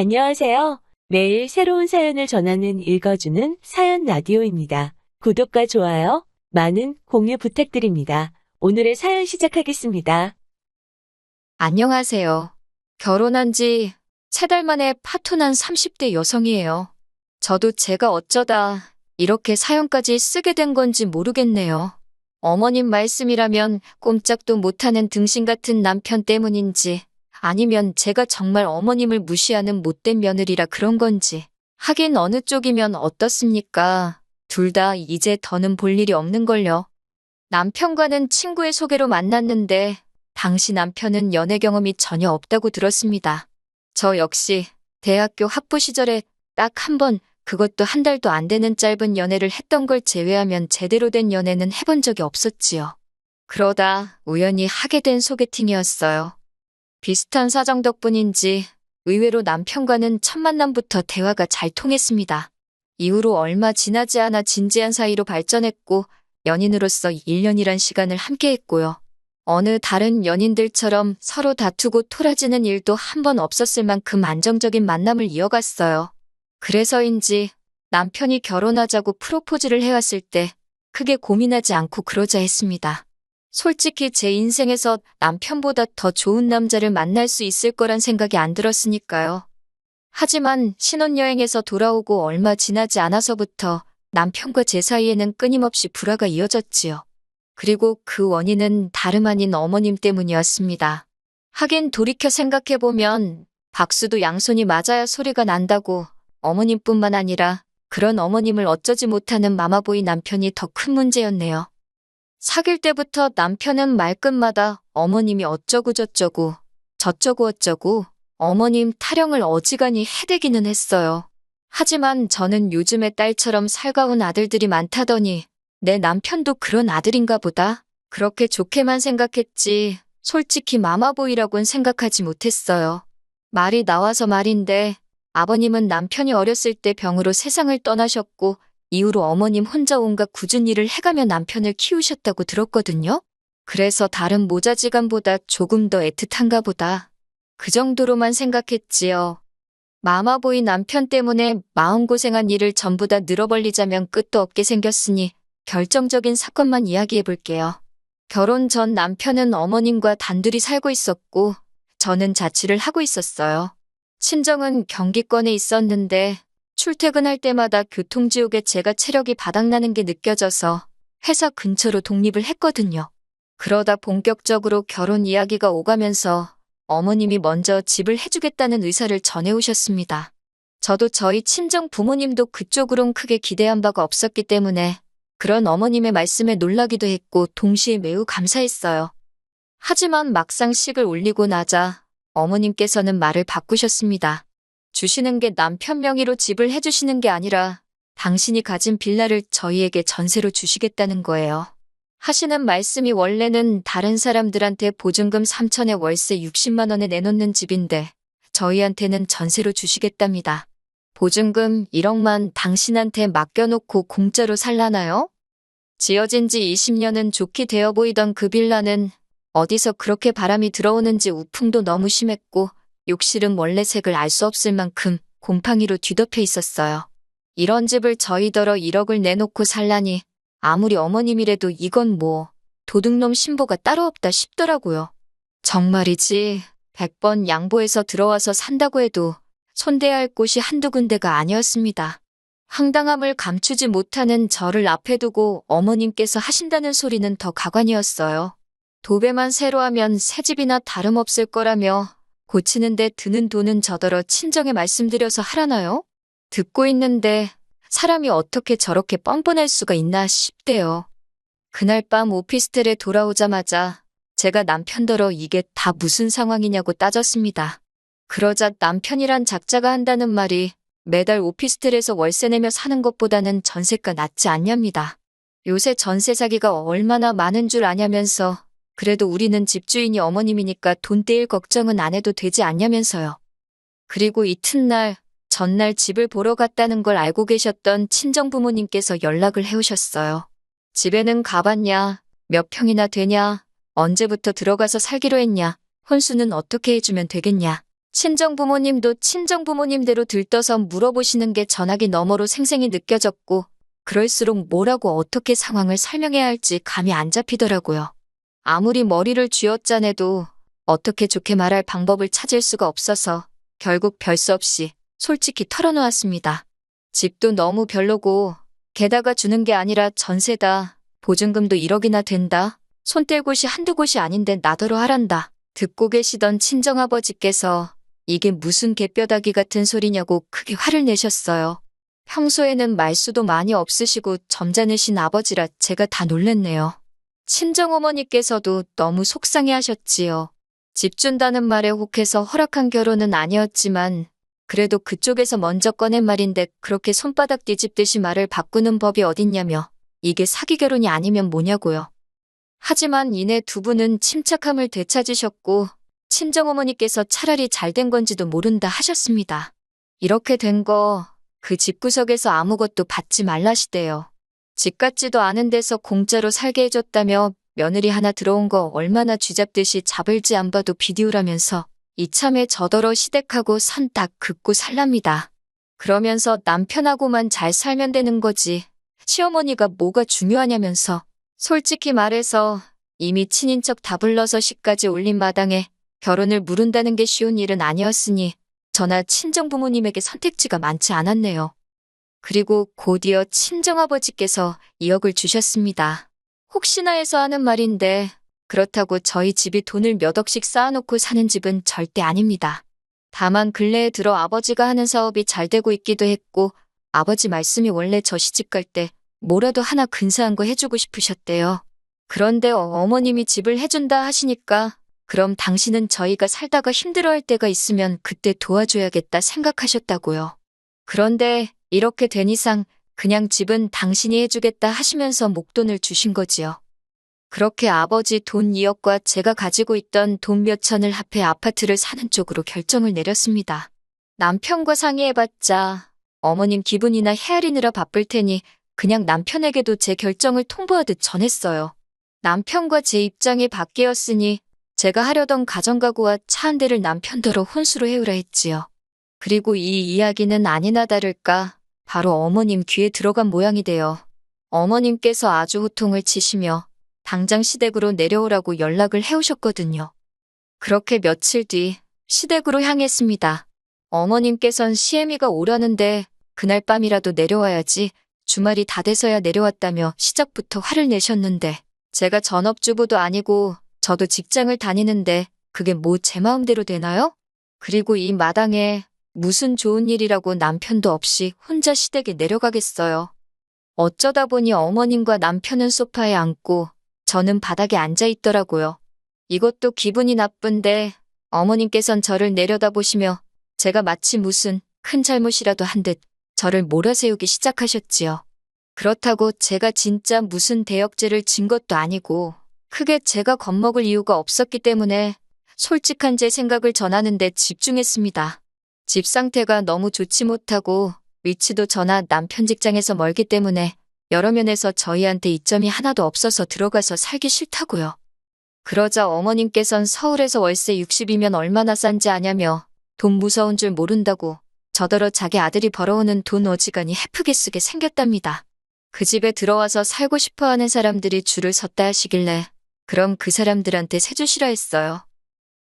안녕하세요. 매일 새로운 사연을 전하는 읽어주는 사연 라디오입니다. 구독과 좋아요, 많은 공유 부탁드립니다. 오늘의 사연 시작하겠습니다. 안녕하세요. 결혼한 지 3달 만에 파토난 30대 여성이에요. 저도 제가 어쩌다 이렇게 사연까지 쓰게 된 건지 모르겠네요. 어머님 말씀이라면 꼼짝도 못하는 등신 같은 남편 때문인지 아니면 제가 정말 어머님을 무시하는 못된 며느리라 그런 건지. 하긴 어느 쪽이면 어떻습니까? 둘 다 이제 더는 볼 일이 없는걸요. 남편과는 친구의 소개로 만났는데 당시 남편은 연애 경험이 전혀 없다고 들었습니다. 저 역시 대학교 학부 시절에 딱 한 번, 그것도 한 달도 안 되는 짧은 연애를 했던 걸 제외하면 제대로 된 연애는 해본 적이 없었지요. 그러다 우연히 하게 된 소개팅이었어요. 비슷한 사정 덕분인지 의외로 남편과는 첫 만남부터 대화가 잘 통했습니다. 이후로 얼마 지나지 않아 진지한 사이로 발전했고 연인으로서 1년이란 시간을 함께했고요. 어느 다른 연인들처럼 서로 다투고 토라지는 일도 한 번 없었을 만큼 안정적인 만남을 이어갔어요. 그래서인지 남편이 결혼하자고 프로포즈를 해왔을 때 크게 고민하지 않고 그러자 했습니다. 솔직히 제 인생에서 남편보다 더 좋은 남자를 만날 수 있을 거란 생각이 안 들었으니까요. 하지만 신혼여행에서 돌아오고 얼마 지나지 않아서부터 남편과 제 사이에는 끊임없이 불화가 이어졌지요. 그리고 그 원인은 다름 아닌 어머님 때문이었습니다. 하긴 돌이켜 생각해보면 박수도 양손이 맞아야 소리가 난다고 어머님뿐만 아니라 그런 어머님을 어쩌지 못하는 마마보이 남편이 더 큰 문제였네요. 사귈 때부터 남편은 말끝마다 어머님이 어쩌고 저쩌고 어쩌고 어머님 타령을 어지간히 해대기는 했어요. 하지만 저는 요즘의 딸처럼 살가운 아들들이 많다더니 내 남편도 그런 아들인가 보다. 그렇게 좋게만 생각했지 솔직히 마마보이라고는 생각하지 못했어요. 말이 나와서 말인데 아버님은 남편이 어렸을 때 병으로 세상을 떠나셨고 이후로 어머님 혼자 온갖 굳은 일을 해가며 남편을 키우셨다고 들었거든요. 그래서 다른 모자지간보다 조금 더 애틋한가 보다. 그 정도로만 생각했지요. 마마보이 남편 때문에 마음고생한 일을 전부 다 늘어벌리자면 끝도 없게 생겼으니 결정적인 사건만 이야기해 볼게요. 결혼 전 남편은 어머님과 단둘이 살고 있었고 저는 자취를 하고 있었어요. 친정은 경기권에 있었는데 출퇴근할 때마다 교통지옥에 제가 체력이 바닥나는 게 느껴져서 회사 근처로 독립을 했거든요. 그러다 본격적으로 결혼 이야기가 오가면서 어머님이 먼저 집을 해주겠다는 의사를 전해오셨습니다. 저도 저희 친정 부모님도 그쪽으론 크게 기대한 바가 없었기 때문에 그런 어머님의 말씀에 놀라기도 했고 동시에 매우 감사했어요. 하지만 막상 식을 올리고 나자 어머님께서는 말을 바꾸셨습니다. 주시는 게 남편 명의로 집을 해주시는 게 아니라 당신이 가진 빌라를 저희에게 전세로 주시겠다는 거예요. 하시는 말씀이 원래는 다른 사람들한테 보증금 3천에 월세 60만 원에 내놓는 집인데 저희한테는 전세로 주시겠답니다. 보증금 1억만 당신한테 맡겨놓고 공짜로 살라나요? 지어진 지 20년은 좋게 되어 보이던 그 빌라는 어디서 그렇게 바람이 들어오는지 우풍도 너무 심했고 욕실은 원래 색을 알 수 없을 만큼 곰팡이로 뒤덮여 있었어요. 이런 집을 저희더러 1억을 내놓고 살라니 아무리 어머님이라도 이건 뭐 도둑놈 신보가 따로 없다 싶더라고요. 정말이지 100번 양보해서 들어와서 산다고 해도 손대야 할 곳이 한두 군데가 아니었습니다. 황당함을 감추지 못하는 저를 앞에 두고 어머님께서 하신다는 소리는 더 가관이었어요. 도배만 새로 하면 새 집이나 다름없을 거라며 고치는데 드는 돈은 저더러 친정에 말씀드려서 하라나요? 듣고 있는데 사람이 어떻게 저렇게 뻔뻔할 수가 있나 싶대요. 그날 밤 오피스텔에 돌아오자마자 제가 남편더러 이게 다 무슨 상황이냐고 따졌습니다. 그러자 남편이란 작자가 한다는 말이 매달 오피스텔에서 월세 내며 사는 것보다는 전세가 낫지 않냐입니다. 요새 전세 사기가 얼마나 많은 줄 아냐면서 그래도 우리는 집주인이 어머님이니까 돈 떼일 걱정은 안 해도 되지 않냐면서요. 그리고 이튿날 전날 집을 보러 갔다는 걸 알고 계셨던 친정부모님께서 연락을 해오셨어요. 집에는 가봤냐, 몇 평이나 되냐, 언제부터 들어가서 살기로 했냐, 혼수는 어떻게 해주면 되겠냐. 친정부모님도 친정부모님대로 들떠서 물어보시는 게 전화기 너머로 생생히 느껴졌고, 그럴수록 뭐라고 어떻게 상황을 설명해야 할지 감이 안 잡히더라고요. 아무리 머리를 쥐어짜내도 어떻게 좋게 말할 방법을 찾을 수가 없어서 결국 별 수 없이 솔직히 털어놓았습니다. 집도 너무 별로고, 게다가 주는 게 아니라 전세다. 보증금도 1억이나 된다. 손 뗄 곳이 한두 곳이 아닌데 나더러 하란다. 듣고 계시던 친정아버지께서 이게 무슨 개뼈다귀 같은 소리냐고 크게 화를 내셨어요. 평소에는 말수도 많이 없으시고 점잖으신 아버지라 제가 다 놀랬네요. 친정어머니께서도 너무 속상해 하셨지요. 집 준다는 말에 혹해서 허락한 결혼은 아니었지만 그래도 그쪽에서 먼저 꺼낸 말인데 그렇게 손바닥 뒤집듯이 말을 바꾸는 법이 어딨냐며 이게 사기 결혼이 아니면 뭐냐고요. 하지만 이내 두 분은 침착함을 되찾으셨고 친정어머니께서 차라리 잘된 건지도 모른다 하셨습니다. 이렇게 된 거 그 집구석에서 아무것도 받지 말라시대요. 집 같지도 않은 데서 공짜로 살게 해줬다며 며느리 하나 들어온 거 얼마나 쥐잡듯이 잡을지 안 봐도 비디오라면서 이참에 저더러 시댁하고 선 딱 긋고 살랍니다. 그러면서 남편하고만 잘 살면 되는 거지. 시어머니가 뭐가 중요하냐면서. 솔직히 말해서 이미 친인척 다 불러서 시까지 올린 마당에 결혼을 무른다는 게 쉬운 일은 아니었으니 저나 친정부모님에게 선택지가 많지 않았네요. 그리고 곧이어 친정아버지께서 2억을 주셨습니다. 혹시나 해서 하는 말인데 그렇다고 저희 집이 돈을 몇 억씩 쌓아놓고 사는 집은 절대 아닙니다. 다만 근래에 들어 아버지가 하는 사업이 잘 되고 있기도 했고 아버지 말씀이 원래 저 시집 갈 때 뭐라도 하나 근사한 거 해주고 싶으셨대요. 그런데 어머님이 집을 해준다 하시니까 그럼 당신은 저희가 살다가 힘들어할 때가 있으면 그때 도와줘야겠다 생각하셨다고요. 그런데 이렇게 된 이상 그냥 집은 당신이 해주겠다 하시면서 목돈을 주신 거지요. 그렇게 아버지 돈 2억과 제가 가지고 있던 돈 몇천을 합해 아파트를 사는 쪽으로 결정을 내렸습니다. 남편과 상의해봤자 어머님 기분이나 헤아리느라 바쁠 테니 그냥 남편에게도 제 결정을 통보하듯 전했어요. 남편과 제 입장이 바뀌었으니 제가 하려던 가정가구와 차 한 대를 남편더러 혼수로 해오라 했지요. 그리고 이 이야기는 아니나 다를까 바로 어머님 귀에 들어간 모양이 돼요. 어머님께서 아주 호통을 치시며 당장 시댁으로 내려오라고 연락을 해오셨거든요. 그렇게 며칠 뒤 시댁으로 향했습니다. 어머님께선 시애미가 오라는데 그날 밤이라도 내려와야지 주말이 다 돼서야 내려왔다며 시작부터 화를 내셨는데 제가 전업주부도 아니고 저도 직장을 다니는데 그게 뭐 제 마음대로 되나요? 그리고 이 마당에 무슨 좋은 일이라고 남편도 없이 혼자 시댁에 내려가겠어요. 어쩌다 보니 어머님과 남편은 소파에 앉고 저는 바닥에 앉아 있더라고요. 이것도 기분이 나쁜데 어머님께선 저를 내려다보시며 제가 마치 무슨 큰 잘못이라도 한 듯 저를 몰아세우기 시작하셨지요. 그렇다고 제가 진짜 무슨 대역죄를 진 것도 아니고 크게 제가 겁먹을 이유가 없었기 때문에 솔직한 제 생각을 전하는 데 집중했습니다. 집 상태가 너무 좋지 못하고 위치도 저나 남편 직장에서 멀기 때문에 여러 면에서 저희한테 이점이 하나도 없어서 들어가서 살기 싫다고요. 그러자 어머님께선 서울에서 월세 60이면 얼마나 싼지 아냐며 돈 무서운 줄 모른다고 저더러 자기 아들이 벌어오는 돈 어지간히 헤프게 쓰게 생겼답니다. 그 집에 들어와서 살고 싶어하는 사람들이 줄을 섰다 하시길래 그럼 그 사람들한테 세주시라 했어요.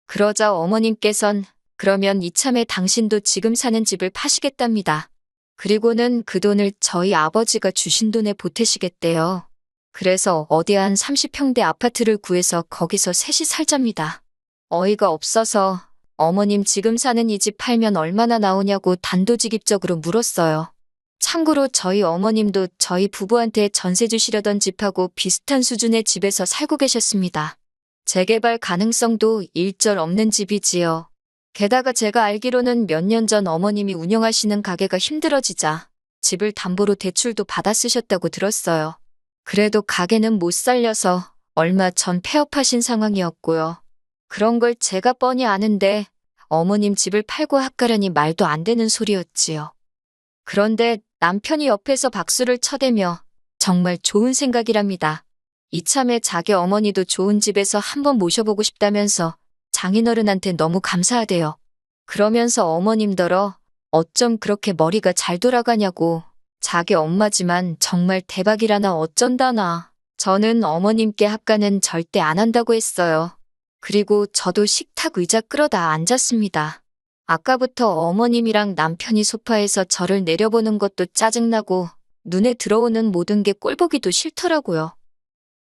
그러자 어머님께선 그러면 이참에 당신도 지금 사는 집을 파시겠답니다. 그리고는 그 돈을 저희 아버지가 주신 돈에 보태시겠대요. 그래서 어디 한 30평대 아파트를 구해서 거기서 셋이 살잡니다. 어이가 없어서 어머님 지금 사는 이 집 팔면 얼마나 나오냐고 단도직입적으로 물었어요. 참고로 저희 어머님도 저희 부부한테 전세 주시려던 집하고 비슷한 수준의 집에서 살고 계셨습니다. 재개발 가능성도 일절 없는 집이지요. 게다가 제가 알기로는 몇 년 전 어머님이 운영하시는 가게가 힘들어지자 집을 담보로 대출도 받아 쓰셨다고 들었어요. 그래도 가게는 못 살려서 얼마 전 폐업하신 상황이었고요. 그런 걸 제가 뻔히 아는데 어머님 집을 팔고 합가라니 말도 안 되는 소리였지요. 그런데 남편이 옆에서 박수를 쳐대며 정말 좋은 생각이랍니다. 이참에 자기 어머니도 좋은 집에서 한번 모셔보고 싶다면서 장인어른한테 너무 감사하대요. 그러면서 어머님더러 어쩜 그렇게 머리가 잘 돌아가냐고. 자기 엄마지만 정말 대박이라나 어쩐다나. 저는 어머님께 합가는 절대 안 한다고 했어요. 그리고 저도 식탁 의자 끌어다 앉았습니다. 아까부터 어머님이랑 남편이 소파에서 저를 내려보는 것도 짜증나고 눈에 들어오는 모든 게 꼴보기도 싫더라고요.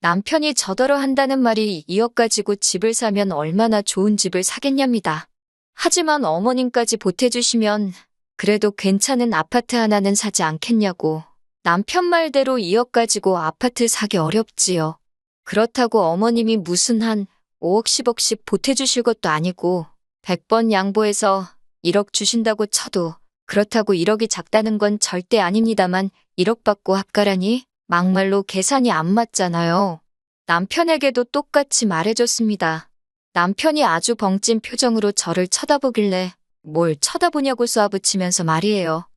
남편이 저더러 한다는 말이 이어가지고 집을 사면 얼마나 좋은 집을 사겠냐입니다. 하지만 어머님까지 보태주시면 그래도 괜찮은 아파트 하나는 사지 않겠냐고. 남편 말대로 이어가지고 아파트 사기 어렵지요. 그렇다고 어머님이 무슨 한 5억 10억씩 보태주실 것도 아니고 100번 양보해서 1억 주신다고 쳐도 그렇다고 1억이 작다는 건 절대 아닙니다만 1억 받고 합가라니 막말로 계산이 안 맞잖아요. 남편에게도 똑같이 말해줬습니다. 남편이 아주 벙찐 표정으로 저를 쳐다보길래 뭘 쳐다보냐고 쏘아붙이면서 말이에요.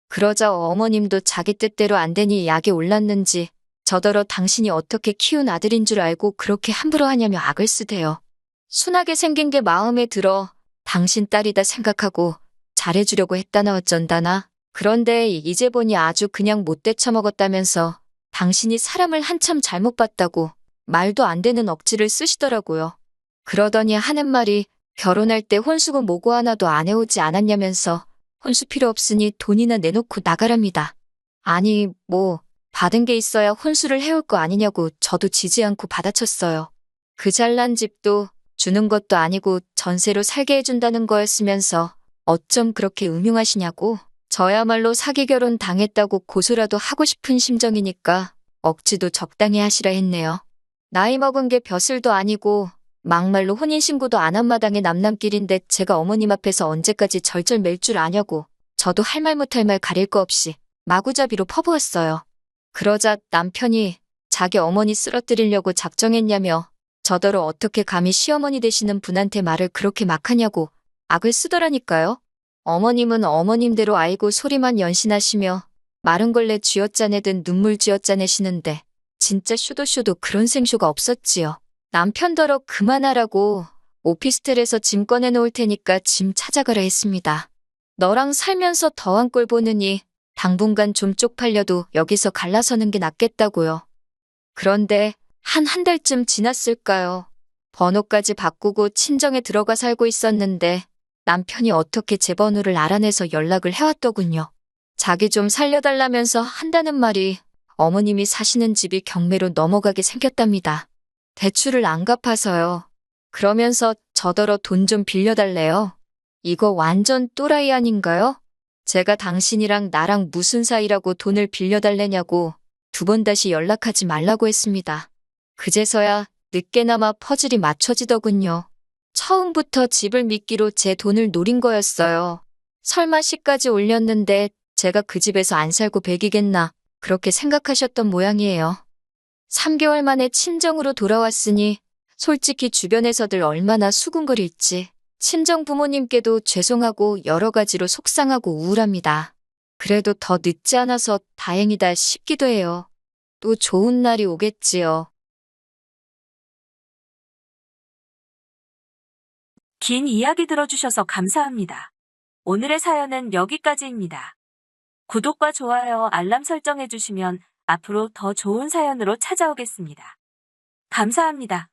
그러자 어머님도 자기 뜻대로 안 되니 약이 올랐는지 저더러 당신이 어떻게 키운 아들인 줄 알고 그렇게 함부로 하냐며 악을 쓰대요. 순하게 생긴 게 마음에 들어 당신 딸이다 생각하고 잘해주려고 했다나 어쩐다나. 그런데 이제 보니 아주 그냥 못돼 처먹었다면서 당신이 사람을 한참 잘못 봤다고 말도 안 되는 억지를 쓰시더라고요. 그러더니 하는 말이 결혼할 때 혼수고 뭐고 하나도 안 해오지 않았냐면서 혼수 필요 없으니 돈이나 내놓고 나가랍니다. 아니 뭐 받은 게 있어야 혼수를 해올 거 아니냐고 저도 지지 않고 받아쳤어요. 그 잘난 집도 주는 것도 아니고 전세로 살게 해준다는 거였으면서 어쩜 그렇게 음흉하시냐고. 저야말로 사기 결혼 당했다고 고소라도 하고 싶은 심정이니까 억지도 적당히 하시라 했네요. 나이 먹은 게 벼슬도 아니고 막말로 혼인신고도 안 한 마당에 남남길인데 제가 어머님 앞에서 언제까지 절절 맬 줄 아냐고. 저도 할 말 못할 말 가릴 거 없이 마구잡이로 퍼부었어요. 그러자 남편이 자기 어머니 쓰러뜨리려고 작정했냐며 저더러 어떻게 감히 시어머니 되시는 분한테 말을 그렇게 막 하냐고 악을 쓰더라니까요. 어머님은 어머님대로 알고 소리만 연신하시며 마른 걸레 쥐어짜내든 눈물 쥐어짜내시는데 진짜 쇼도 그런 생쇼가 없었지요. 남편더러 그만하라고 오피스텔에서 짐 꺼내놓을 테니까 짐 찾아가라 했습니다. 너랑 살면서 더한 꼴 보느니 당분간 좀 쪽팔려도 여기서 갈라서는 게 낫겠다고요. 그런데 한 달쯤 지났을까요? 번호까지 바꾸고 친정에 들어가 살고 있었는데 남편이 어떻게 제 번호를 알아내서 연락을 해왔더군요. 자기 좀 살려달라면서 한다는 말이 어머님이 사시는 집이 경매로 넘어가게 생겼답니다. 대출을 안 갚아서요. 그러면서 저더러 돈 좀 빌려달래요. 이거 완전 또라이 아닌가요? 제가 당신이랑 나랑 무슨 사이라고 돈을 빌려달래냐고 2번 다시 연락하지 말라고 했습니다. 그제서야 늦게나마 퍼즐이 맞춰지더군요. 처음부터 집을 미끼로 제 돈을 노린 거였어요. 설마 시까지 올렸는데 제가 그 집에서 안 살고 배기겠나 그렇게 생각하셨던 모양이에요. 3개월 만에 친정으로 돌아왔으니 솔직히 주변에서들 얼마나 수군거릴지 친정 부모님께도 죄송하고 여러 가지로 속상하고 우울합니다. 그래도 더 늦지 않아서 다행이다 싶기도 해요. 또 좋은 날이 오겠지요. 긴 이야기 들어주셔서 감사합니다. 오늘의 사연은 여기까지입니다. 구독과 좋아요, 알람 설정해주시면 앞으로 더 좋은 사연으로 찾아오겠습니다. 감사합니다.